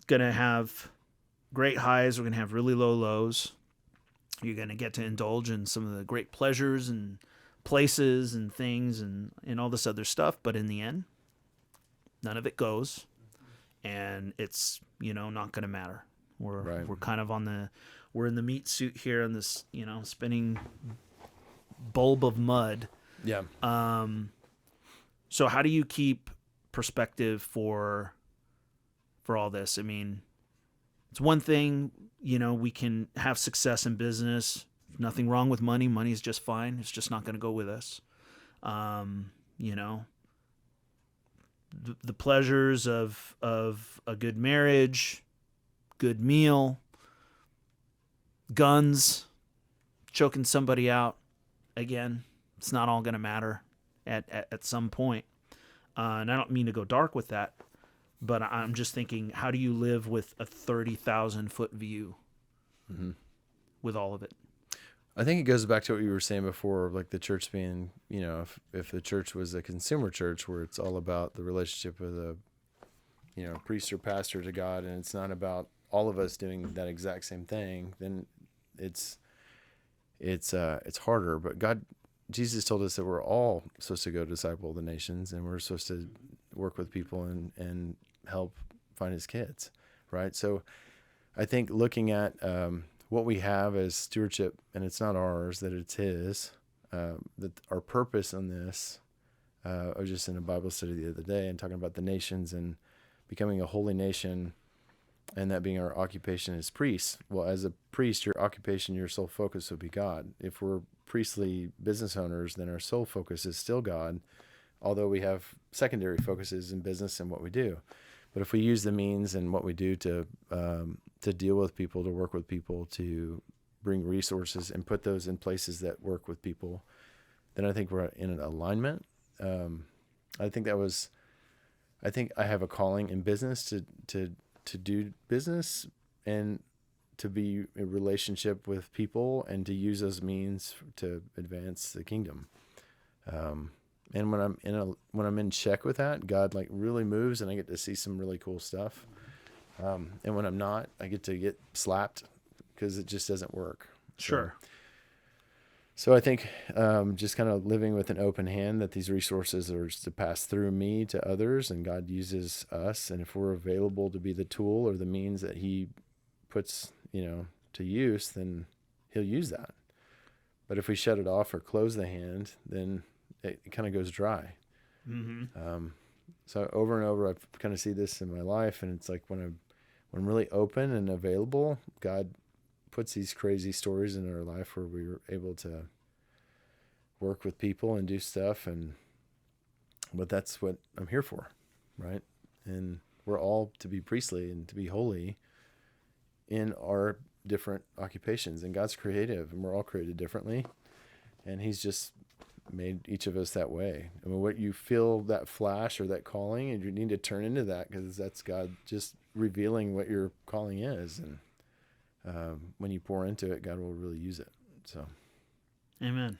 going to have great highs. We're going to have really low lows. You're going to get to indulge in some of the great pleasures and places and things and all this other stuff. But in the end, none of it goes. And it's, not going to matter. We're kind of we're in the meat suit here in this, spinning bulb of mud. Yeah. So how do you keep perspective for all this? I mean, it's one thing, we can have success in business. Nothing wrong with money. Money is just fine. It's just not going to go with us. The pleasures of a good marriage, good meal, guns, choking somebody out. Again, it's not all going to matter at some point. And I don't mean to go dark with that, but I'm just thinking, how do you live with a 30,000-foot view with all of it? I think it goes back to what you were saying before, like the church being, if the church was a consumer church where it's all about the relationship of the, priest or pastor to God, and it's not about all of us doing that exact same thing, then it's harder. But Jesus told us that we're all supposed to go disciple the nations, and we're supposed to work with people and help find his kids, right? So I think looking at what we have as stewardship, and it's not ours, that it's his, that our purpose on this, I was just in a Bible study the other day and talking about the nations and becoming a holy nation, and that being our occupation as priests. Well, as a priest, your occupation, your sole focus would be God. If we're priestly business owners, then our sole focus is still God, although we have secondary focuses in business and what we do. But if we use the means and what we do to deal with people, to work with people, to bring resources and put those in places that work with people, then I think we're in an alignment. I think I have a calling in business to do business and to be in relationship with people and to use those means to advance the kingdom. And when I'm in check with that, God really moves, and I get to see some really cool stuff. And when I'm not, I get to get slapped because it just doesn't work. Sure. So I think just kind of living with an open hand, that these resources are to pass through me to others, and God uses us. And if we're available to be the tool or the means that he puts, to use, then he'll use that. But if we shut it off or close the hand, then it kind of goes dry. Mm-hmm. So over and over, I've kind of see this in my life, and it's like when I'm really open and available, God puts these crazy stories in our life where we were able to work with people and do stuff, but that's what I'm here for, right? And we're all to be priestly and to be holy in our different occupations, and God's creative, and we're all created differently, and he's just made each of us that way. I mean, what you feel, that flash or that calling, and you need to turn into that, because that's God just revealing what your calling is. And when you pour into it, God will really use it. So, Amen.